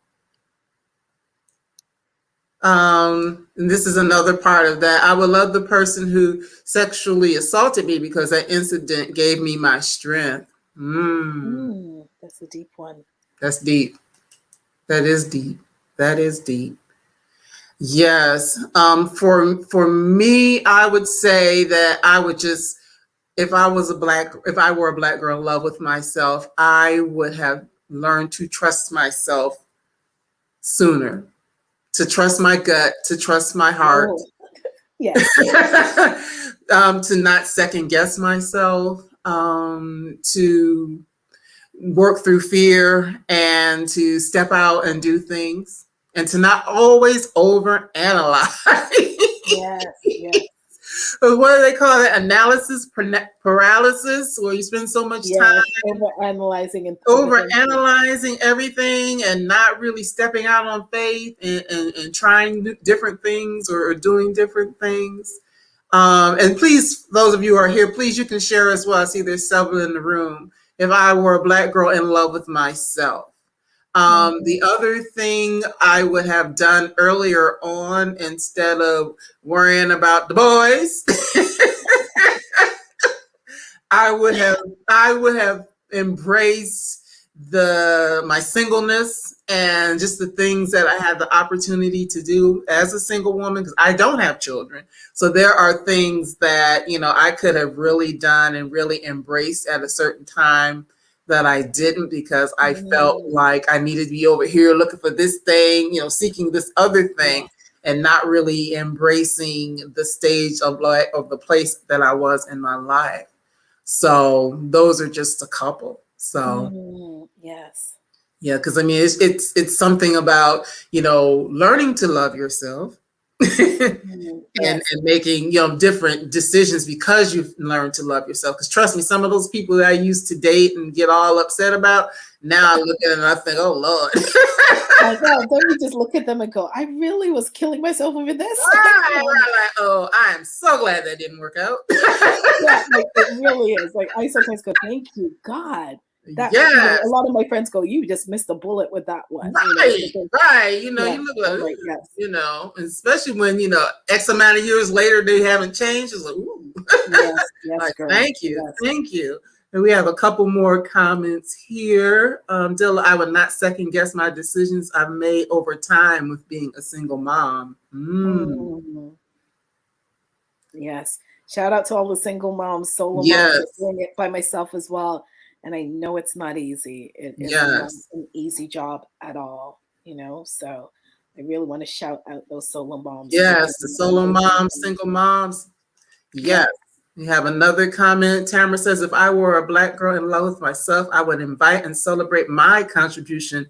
And this is another part of that. I would love the person who sexually assaulted me because that incident gave me my strength. That's a deep one. That's deep. That is deep. That is deep. Yes. For me, I would say that I would just, if I were a Black girl in love with myself, I would have learned to trust myself sooner, to trust my gut, to trust my heart. Oh. Yes. To not second guess myself, to work through fear and to step out and do things, and to not always overanalyze. Yes. What do they call it? Analysis paralysis, where you spend so much time overanalyzing everything and not really stepping out on faith and trying different things or doing different things. And please, those of you who are here, please, you can share as well. I see there's several in the room. If I were a Black girl in love with myself. The other thing I would have done earlier on, instead of worrying about the boys, I would have embraced my singleness and just the things that I had the opportunity to do as a single woman, because I don't have children. So there are things that, I could have really done and really embraced at a certain time that I didn't, because I felt like I needed to be over here looking for this thing, seeking this other thing, and not really embracing the stage of the place that I was in my life. So those are just a couple. So yes. Yeah, because I mean, it's something about, learning to love yourself. And making different decisions because you've learned to love yourself. Because trust me, some of those people that I used to date and get all upset about, now I look at it and I think, oh Lord. Oh God, don't you just look at them and go, I really was killing myself over this? Right. Oh, I am so glad that didn't work out. Yeah, like, it really is. Like, I sometimes go, thank you, God. A lot of my friends go, you just missed a bullet with that one. Right. You look like, yes. especially when, X amount of years later, they haven't changed. It's like, ooh. Yes, like, girl. thank you. Yes. Thank you. And we have a couple more comments here. Dilla, I would not second guess my decisions I've made over time with being a single mom. Yes. Shout out to all the single moms, solo moms. I'm doing it by myself as well. And I know it's not easy. It is not an easy job at all. So I really want to shout out those solo moms. Yes, the solo moms, single moms. Yes. We have another comment. Tamara says, if I were a Black girl in love with myself, I would invite and celebrate my contribution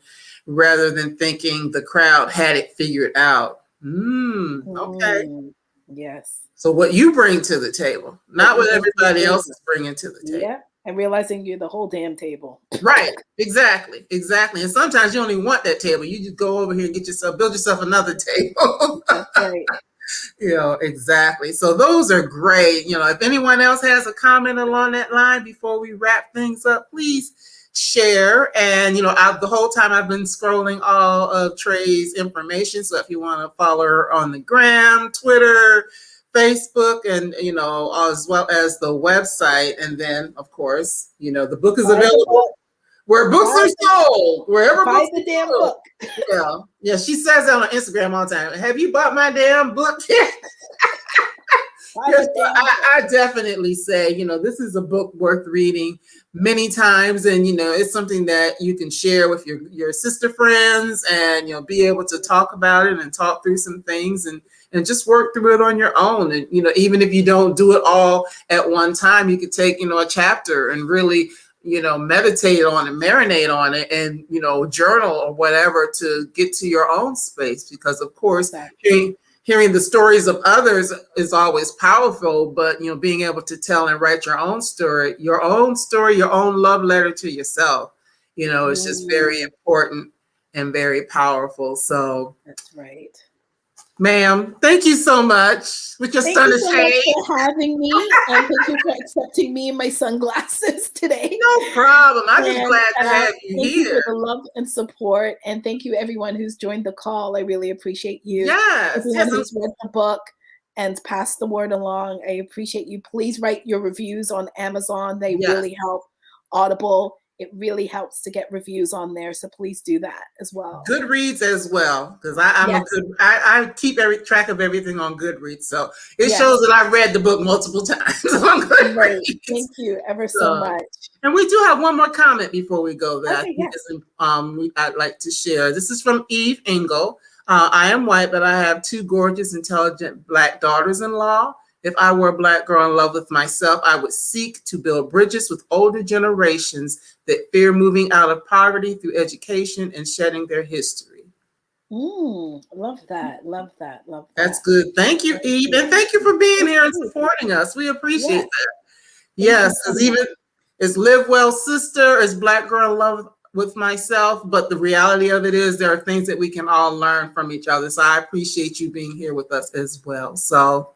rather than thinking the crowd had it figured out. Okay. Yes. So what you bring to the table, not what everybody else is bringing to the table. Yeah. And realizing you're the whole damn table. Right. Exactly. And sometimes you don't even want that table. You just go over here and build yourself another table. That's right. Exactly. So those are great. If anyone else has a comment along that line before we wrap things up, please share. And, the whole time I've been scrolling all of Trey's information. So if you want to follow her on the gram, Twitter, Facebook, and, as well as the website. And then, of course, the book is available where books are sold, wherever books the damn book. Yeah. She says that on Instagram all the time. Have you bought my damn book yet? Yes, I definitely say, this is a book worth reading many times. And, it's something that you can share with your sister friends and, be able to talk about it and talk through some things and just work through it on your own. And, even if you don't do it all at one time, you could take, a chapter and really, meditate on it, marinate on it, and, journal or whatever to get to your own space. Because, of course, hearing the stories of others is always powerful, but, being able to tell and write your own story, your own love letter to yourself, it's just very important and very powerful. So that's right. Ma'am, thank you so much with your stunning shade. Thank you so much for having me, and thank you for accepting me in my sunglasses today. No problem. I'm just glad to have you thank here. You for the love and support, and thank you everyone who's joined the call. I really appreciate you. Yes. Everyone who's read the book and passed the word along. I appreciate you. Please write your reviews on Amazon. They really help. Audible. It really helps to get reviews on there. So please do that as well. Goodreads as well, because I keep track of everything on Goodreads. So it shows that I've read the book multiple times on Goodreads. Thank you ever so much. And we do have one more comment before we go that I think I'd like to share. This is from Eve Engel. I am white, but I have two gorgeous, intelligent Black daughters-in-law. If I were a Black girl in love with myself, I would seek to build bridges with older generations that fear moving out of poverty through education and shedding their history. Love that. That's good. Thank you, Eve. And thank you for being here and supporting us. We appreciate that. Yes, because even as Live Well Sister, as Black girl in love with myself, but the reality of it is there are things that we can all learn from each other. So I appreciate you being here with us as well. So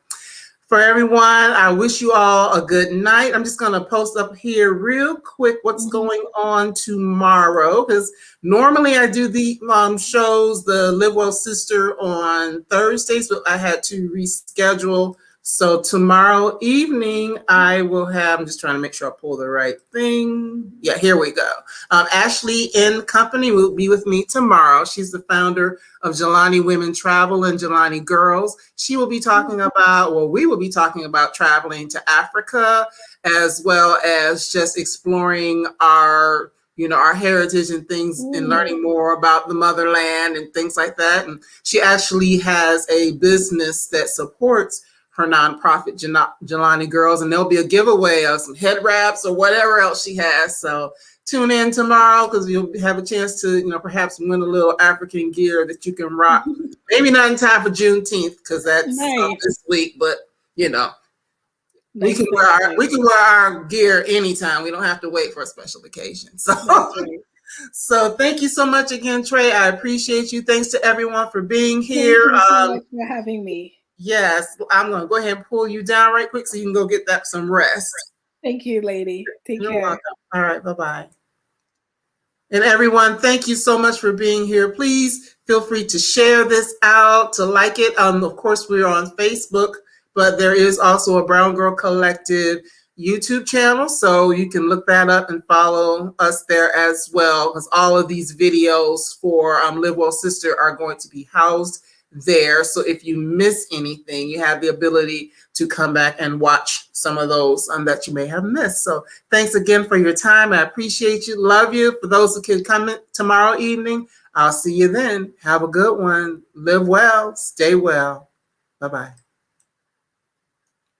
for everyone, I wish you all a good night. I'm just going to post up here real quick what's going on tomorrow, because normally I do the shows, the Live Well Sister, on Thursdays, but I had to reschedule. So tomorrow evening, I will have, I'm just trying to make sure I pull the right thing. Yeah, here we go. Ashley in Company will be with me tomorrow. She's the founder of Jelani Women Travel and Jelani Girls. She will be talking about, we will be talking about traveling to Africa, as well as just exploring our heritage and things and learning more about the motherland and things like that. And she actually has a business that supports her nonprofit, Jelani Girls, and there'll be a giveaway of some head wraps or whatever else she has. So tune in tomorrow, because you'll have a chance to, perhaps win a little African gear that you can rock. Maybe not in time for Juneteenth, because that's this week, but we can wear our gear anytime. We don't have to wait for a special occasion. So thank you so much again, Trey. I appreciate you. Thanks to everyone for being here. Thank you so much for having me. Yes, I'm going to go ahead and pull you down right quick so you can go get some rest. Thank you, lady. Take care. You're welcome. All right, bye-bye. And everyone, thank you so much for being here. Please feel free to share this out, to like it. Of course, we're on Facebook, but there is also a Brown Girl Collective YouTube channel, so you can look that up and follow us there as well, because all of these videos for Live Well Sister are going to be housed there. So if you miss anything, you have the ability to come back and watch some of those that you may have missed. So thanks again for your time. I appreciate you. Love you. For those who can come in tomorrow evening, I'll see you then. Have a good one. Live well. Stay well. Bye-bye.